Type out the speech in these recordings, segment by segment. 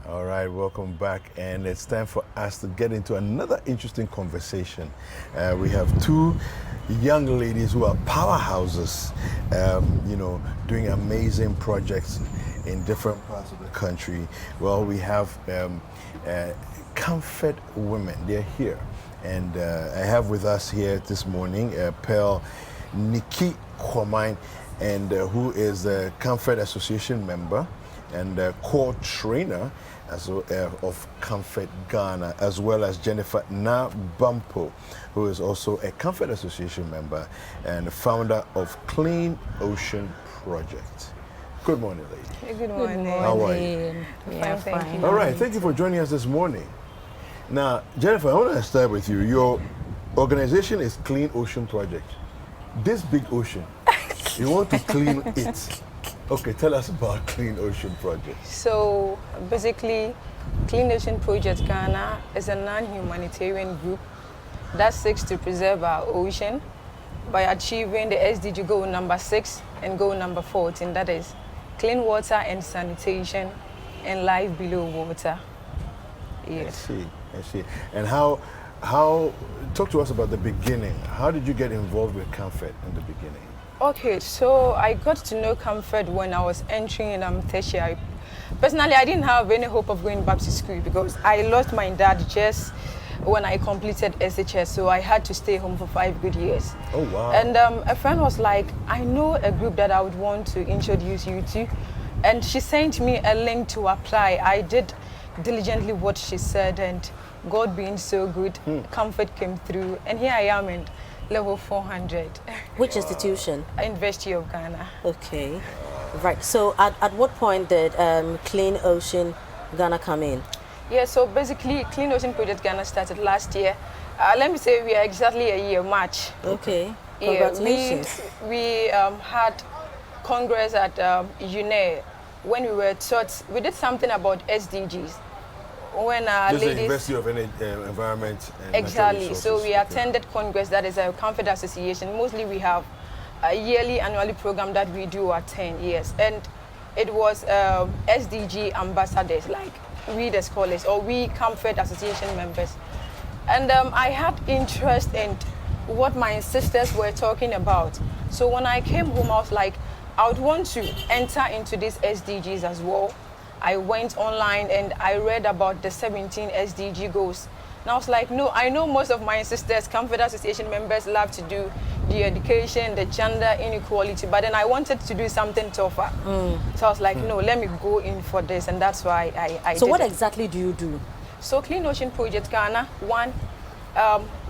All right, welcome back, and it's time for us to get into another interesting conversation. We have two young ladies who are powerhouses, doing amazing projects in different parts of the country. Well, we have Camfed women. They're here, and I have with us here this morning Pearl, Nikki, Quarmyne, and who is a Camfed Association member and core trainer of Camfed Ghana, as well as Jennifer Na Bampoe, who is also a Camfed Association member and founder of Clean Ocean Project. Good morning, ladies. Good morning. How are you? Fine, thank you. All right, thank you for joining us this morning. Now, Jennifer, I want to start with you. Your organization is Clean Ocean Project. This big ocean, you want to clean it. Okay, tell us about Clean Ocean Project. So basically, Clean Ocean Project Ghana is a non-humanitarian group that seeks to preserve our ocean by achieving the SDG goal number 6 and goal number 14, that is clean water and sanitation and life below water. Yes. I see. And how, talk to us about the beginning. How did you get involved with Camfed in the beginning? Okay, so I got to know Camfed when I was entering tertiary. Personally, I didn't have any hope of going back to school because I lost my dad just when I completed SHS, so I had to stay home for 5 good years. Oh, wow. And a friend was like, I know a group that I would want to introduce you to. And she sent me a link to apply. I did diligently what she said, and God being so good, Camfed came through, and here I am in level 400. Which institution? University of Ghana. Okay, right. So at what point did Clean Ocean Ghana come in? Yeah, so basically Clean Ocean Project Ghana started last year. Let me say we are exactly a year March. Okay, congratulations. Yeah, we had Congress at UNE when we were taught, we did something about SDGs. When Just ladies, the University of Environment and exactly. Natural So Resources. we attended Congress, that is a Camfed Association. Mostly we have a yearly annually program that we do attend, yes. And it was SDG ambassadors, like we the scholars, or we Camfed Association members. And I had interest in what my sisters were talking about. So when I came home, I was like, I would want to enter into these SDGs as well. I went online and I read about the 17 SDG goals. And I was like, no, I know most of my sisters, Camfed Association members, love to do the education, the gender inequality, but then I wanted to do something tougher. So I was like, no, let me go in for this, and that's why I So did what it. exactly do you do? So Clean Ocean Project Ghana, one,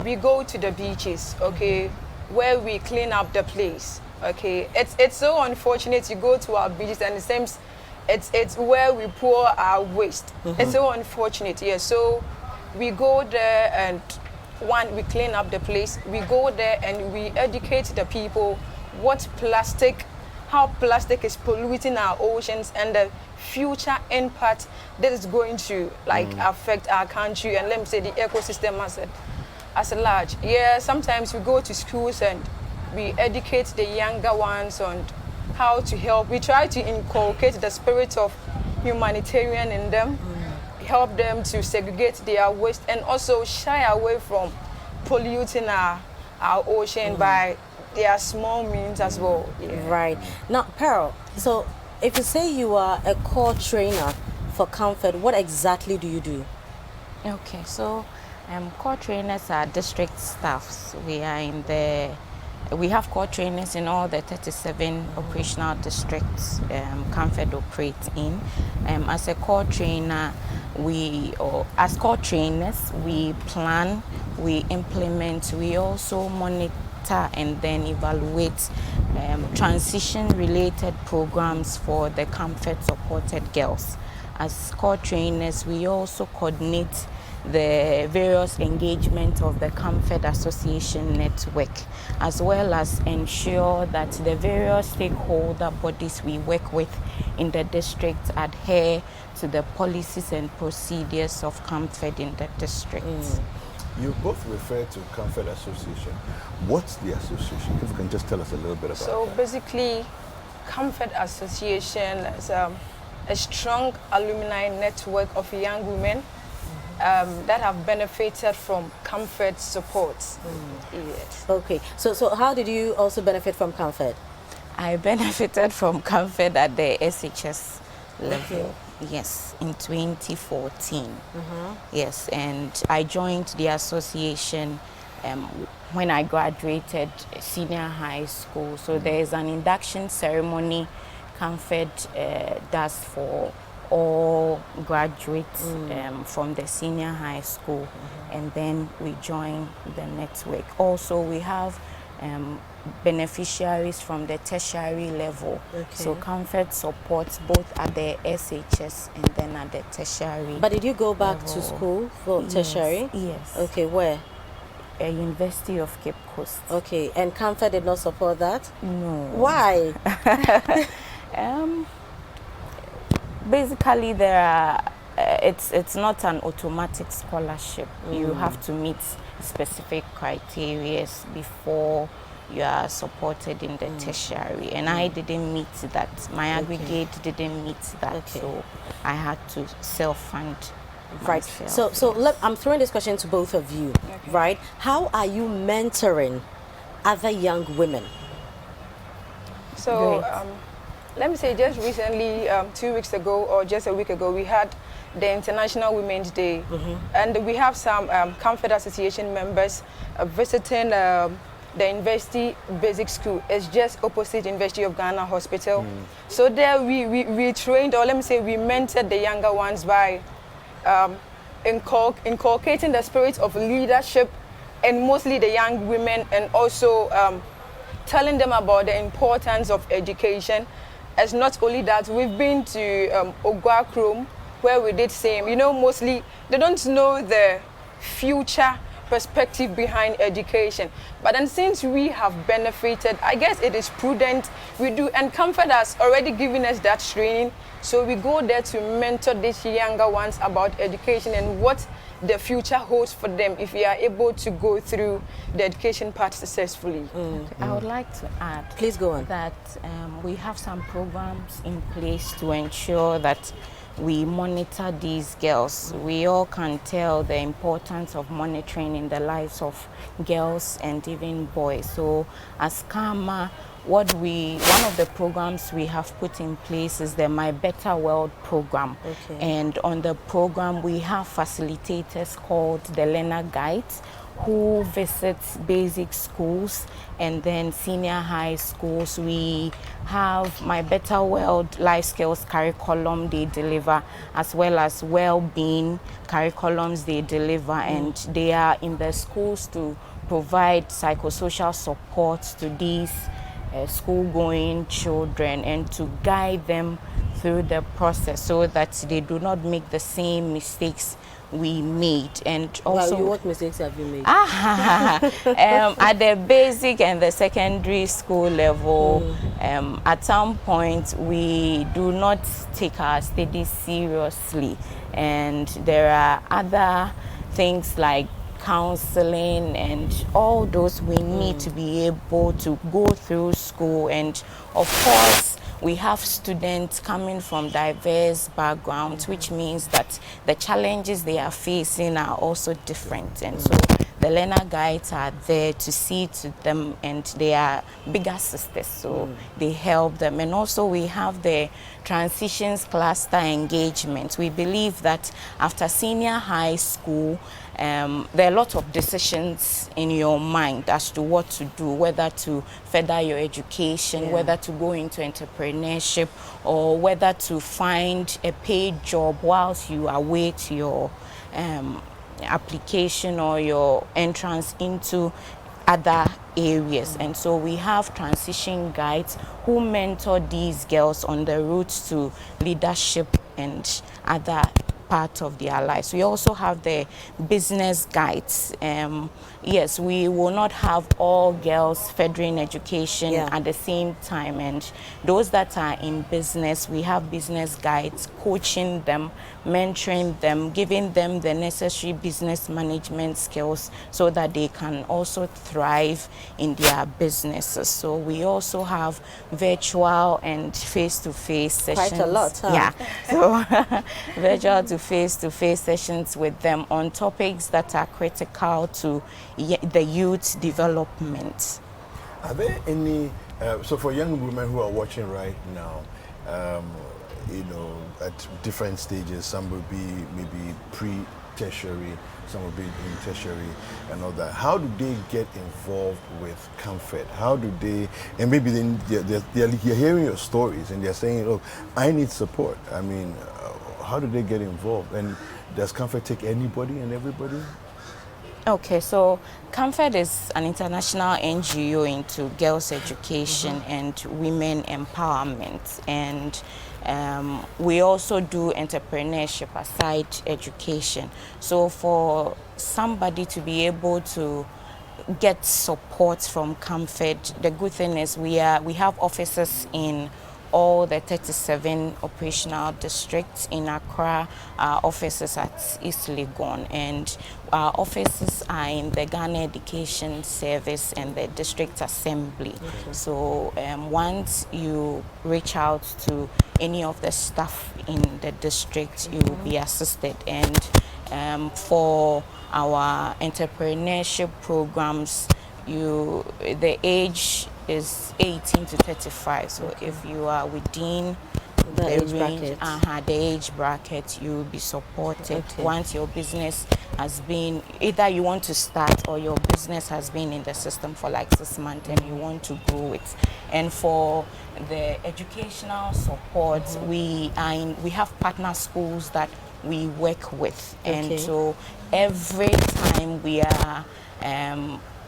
we go to the beaches, okay, where we clean up the place, okay. It's so unfortunate you go to our beaches and it seems it's where we pour our waste. It's so unfortunate, yes. So we go there and one, we clean up the place. We go there and we educate the people how plastic is polluting our oceans and the future impact that is going to affect our country and let me say the ecosystem as a large. Yeah, sometimes we go to schools and we educate the younger ones on how to help. We try to inculcate the spirit of humanitarian in them, help them to segregate their waste and also shy away from polluting our ocean by their small means as well. Yeah. Right. Now, Pearl, so if you say you are a core trainer for Camfed, what exactly do you do? Okay, so core trainers are district staffs. We have core trainers in all the 37 operational districts Camfed operates in. As a core trainer, as core trainers, we plan, we implement, we also monitor and then evaluate transition-related programs for the Camfed supported girls. As core trainers, we also coordinate the various engagement of the Camfed Association network, as well as ensure that the various stakeholder bodies we work with in the district adhere to the policies and procedures of Camfed in the district. You both refer to Camfed Association. What's the association? If you can just tell us a little bit about So that. basically, Camfed Association is a strong alumni network of young women that have benefited from Camfed support. Yes. Okay, so how did you also benefit from Camfed? I benefited from Camfed at the SHS level. Okay. Yes, in 2014. Yes, and I joined the association when I graduated senior high school. So there is an induction ceremony Camfed does for all graduates from the senior high school, and then we join the network. Also, we have beneficiaries from the tertiary level. Okay. So Camfed supports both at the SHS and then at the tertiary. But did you go back level. to school for tertiary? Yes. Okay, where? University of Cape Coast. Okay, and Camfed did not support that? No. Why? Basically, there are. It's not an automatic scholarship. You have to meet specific criteria before you are supported in the tertiary, and I didn't meet that. My aggregate didn't meet that, so I had to self-fund. Right. myself. So I'm throwing this question to both of you. Right? How are you mentoring other young women? So let me say, just recently, 2 weeks ago or just a week ago, we had the International Women's Day, and we have some Camfed Association members visiting the University Basic School. It's just opposite University of Ghana Hospital. So there we trained, or let me say, we mentored the younger ones by inculcating the spirit of leadership, and mostly the young women, and also telling them about the importance of education. As not only that, we've been to Ogwa Krom, where we did same. You know, mostly they don't know the future perspective behind education. But then since we have benefited, I guess it is prudent we do, and Camfed has already given us that training. So we go there to mentor these younger ones about education and what the future holds for them if we are able to go through the education part successfully. I would like to add, Please go on. that we have some programs in place to ensure that we monitor these girls. We all can tell the importance of monitoring in the lives of girls and even boys. So as Karma, one of the programs we have put in place is the My Better World program. Okay. And on the program, we have facilitators called the Learner Guides, who visits basic schools and then senior high schools. We have My Better World life skills curriculum they deliver, as well as well-being curriculums they deliver, and they are in the schools to provide psychosocial support to these school-going children and to guide them through the process so that they do not make the same mistakes we made. And also, what mistakes have you made? at the basic and the secondary school level, at some point we do not take our studies seriously, and there are other things like counseling and all those we need to be able to go through school. And of course, we have students coming from diverse backgrounds, which means that the challenges they are facing are also different. And so the learner guides are there to see to them, and they are bigger sisters, so they help them. And also we have the transitions cluster engagement. We believe that after senior high school, there are a lot of decisions in your mind as to what to do, whether to further your education, whether to go into entrepreneurship, or whether to find a paid job whilst you await your application or your entrance into other areas. And so we have transition guides who mentor these girls on the route to leadership and other part of their lives. We also have the business guides. Yes, we will not have all girls furthering education at the same time, and those that are in business, we have business guides coaching them, mentoring them, giving them the necessary business management skills so that they can also thrive in their businesses. So we also have virtual and face-to-face sessions. Quite a lot, huh? Yeah. So virtual to face-to-face sessions with them on topics that are critical to the youth development. Are there any, so for young women who are watching right now, you know, at different stages, some will be maybe pre-tertiary, some will be in tertiary and all that. How do they get involved with Camfed? How do they, and maybe they're hearing your stories and they're saying, look, I need support. I mean, how do they get involved? And does Camfed take anybody and everybody? Okay, so Camfed is an international NGO into girls' education and women empowerment, and we also do entrepreneurship aside education. So for somebody to be able to get support from Camfed, the good thing is we have offices in all the 37 operational districts in Accra. Our offices at East Legon, and our offices are in the Ghana Education Service and the District Assembly. Okay. So once you reach out to any of the staff in the district, you will be assisted. And for our entrepreneurship programs, the age is 18 to 35. So if you are within the age bracket, you will be supported. Okay. Once your business has been, either you want to start or your business has been in the system for like 6 months and you want to grow it. And for the educational support, we have partner schools that we work with. And so every time we are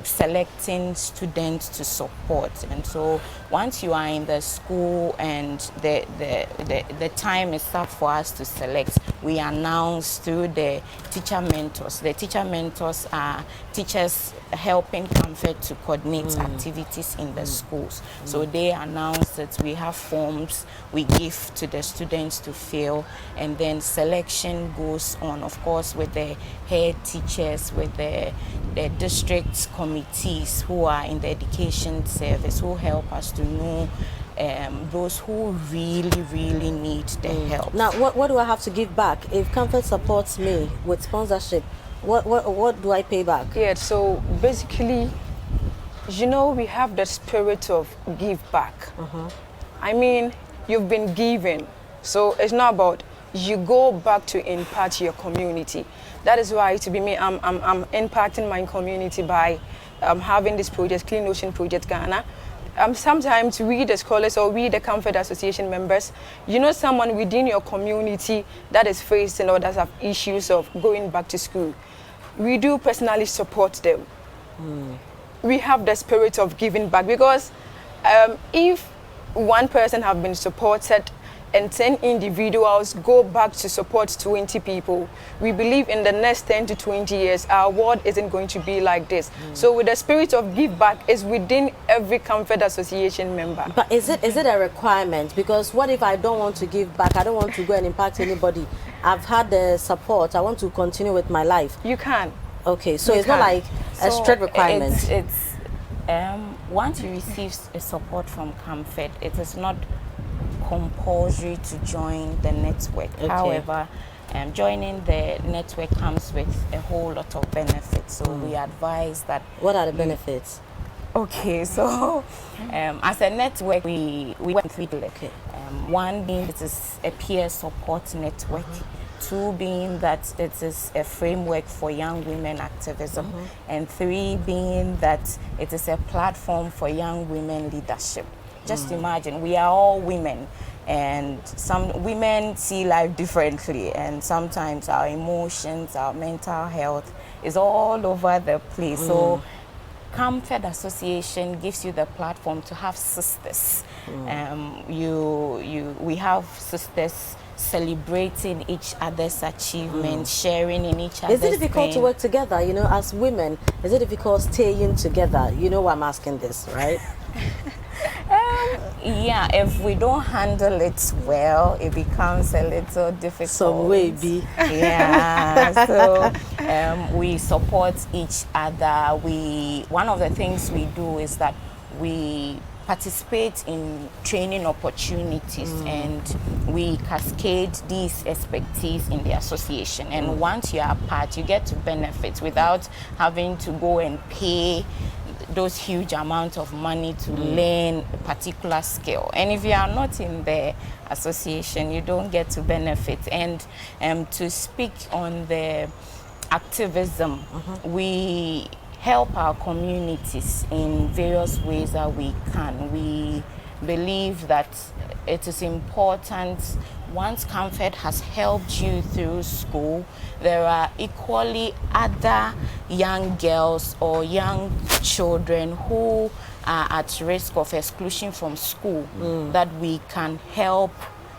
selecting students to support, and so once you are in the school and the time is up for us to select, we announce through the teacher mentors. The teacher mentors are teachers helping Camfed to coordinate activities in the schools. So they announce that we have forms we give to the students to fill, and then selection goes on, of course, with the head teachers, with the district committees who are in the education service, who help us to know those who really need the help. Now, what do I have to give back if Camfed supports me with sponsorship? What do I pay back? Yeah, so basically, you know, we have the spirit of give back. I mean, you've been given, so it's not about you go back to impact your community. That is why, to be me, I'm impacting my community by having this project, Clean Ocean Project Ghana. Sometimes we, the scholars, or we, the Camfed Association members, you know someone within your community that is facing or that have issues of going back to school. We do personally support them. We have the spirit of giving back, because if one person have been supported and 10 individuals go back to support 20 people, we believe in the next 10 to 20 years, our world isn't going to be like this. So with the spirit of give back is within every Camfed Association member. But is it a requirement? Because what if I don't want to give back? I don't want to go and impact anybody. I've had the support. I want to continue with my life. You can. Okay, so it's not like a strict requirement. It's once you receive a support from Camfed, it is not compulsory to join the network. However, joining the network comes with a whole lot of benefits. So we advise that. What are the benefits? Okay, so as a network, we work with 3 pillars. One being it is a peer support network. 2 being that it is a framework for young women activism. And 3 being that it is a platform for young women leadership. Just imagine, we are all women, and some women see life differently, and sometimes our emotions, our mental health is all over the place. So Camfed Association gives you the platform to have sisters. We have sisters celebrating each other's achievements, sharing in each other's Is it difficult pain. to work together, you know, as women? Is it difficult staying together? You know why I'm asking this, right? Yeah, if we don't handle it well, it becomes a little difficult. Some way be. Yeah, so we support each other. One of the things we do is that we participate in training opportunities and we cascade these expertise in the association. And once you are part, you get to benefit without having to go and pay those huge amounts of money to learn a particular skill. And if you are not in the association, you don't get to benefit. And to speak on the activism, we help our communities in various ways that we can. We believe that it is important. Once Camfed has helped you through school, there are equally other young girls or young children who are at risk of exclusion from school that we can help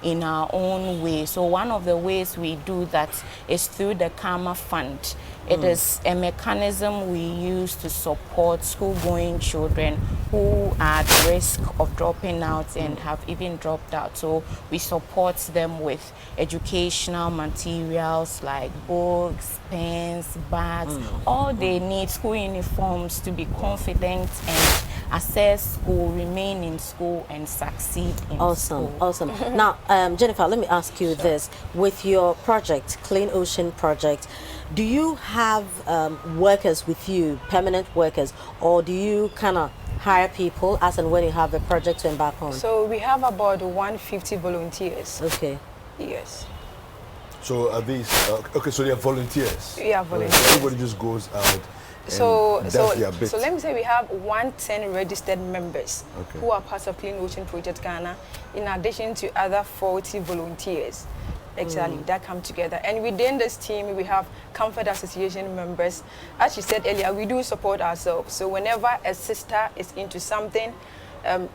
in our own way. So one of the ways we do that is through the Karma Fund. It is a mechanism we use to support school-going children who are at risk of dropping out and have even dropped out. So we support them with educational materials like books, pens, bags, all they need, school uniforms to be confident and assess school, remain in school and succeed in school. Awesome. Now, Jennifer, let me ask you this. With your project, Clean Ocean Project, do you have workers with you, permanent workers, or do you kind of hire people as and when you have a project to embark on? So we have about 150 volunteers. Okay. Yes. So are these, okay, so they are volunteers? Yeah, volunteers. So everybody just goes out and So does their bit. let me say we have 110 registered members Okay. who are part of Clean Ocean Project Ghana, in addition to other 40 volunteers. Exactly, that come together. And within this team, we have Camfed Association members. As you said earlier, we do support ourselves. So whenever a sister is into something,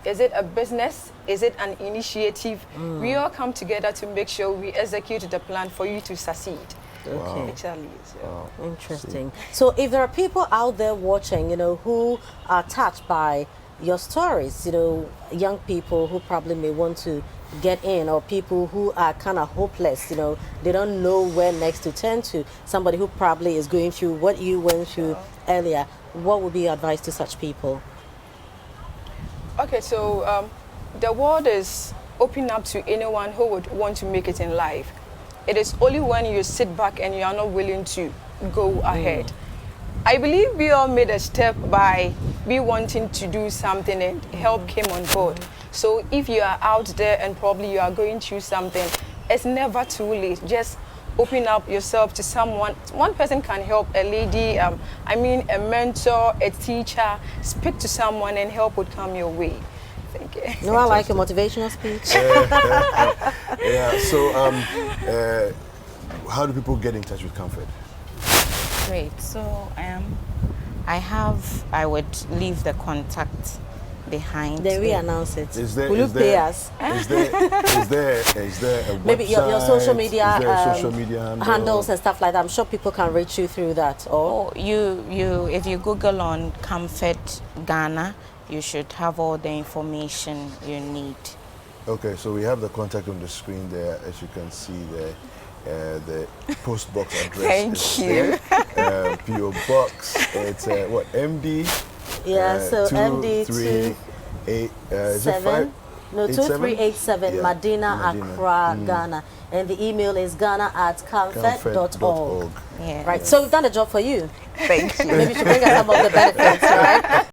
is it a business? Is it an initiative? We all come together to make sure we execute the plan for you to succeed. Okay. Exactly. So. Interesting. So if there are people out there watching, you know, who are touched by your stories, you know, young people who probably may want to get in, or people who are kind of hopeless, you know, they don't know where next to turn to, somebody who probably is going through what you went through earlier, what would be your advice to such people? Okay, so the world is open up to anyone who would want to make it in life. It is only when you sit back and you are not willing to go ahead. I believe we all made a step by we wanting to do something and help came on board. So if you are out there and probably you are going through something, it's never too late. Just open up yourself to someone. One person can help, a lady, a mentor, a teacher. Speak to someone and help would come your way. Thank you. No, I like a motivational speech. Yeah, so how do people get in touch with Camfed? Great. So I would leave the contact behind. Then we announce it. Will you pay us? Is there a Maybe your website? social media, Is there a social media handles and stuff like that. I'm sure people can reach you through that. Or If you Google on Camfed Ghana, you should have all the information you need. Okay, so we have the contact on the screen there, as you can see there. The post box address. Thank you. PO box. It's what, MD? yeah, so MD 238 7 no 2387 Yeah, Medina, Accra, Ghana, and the email is ghana@camfed.org. Yeah. Right. So we've done a job for you. Thank you. Maybe you should bring us some of the benefits, right?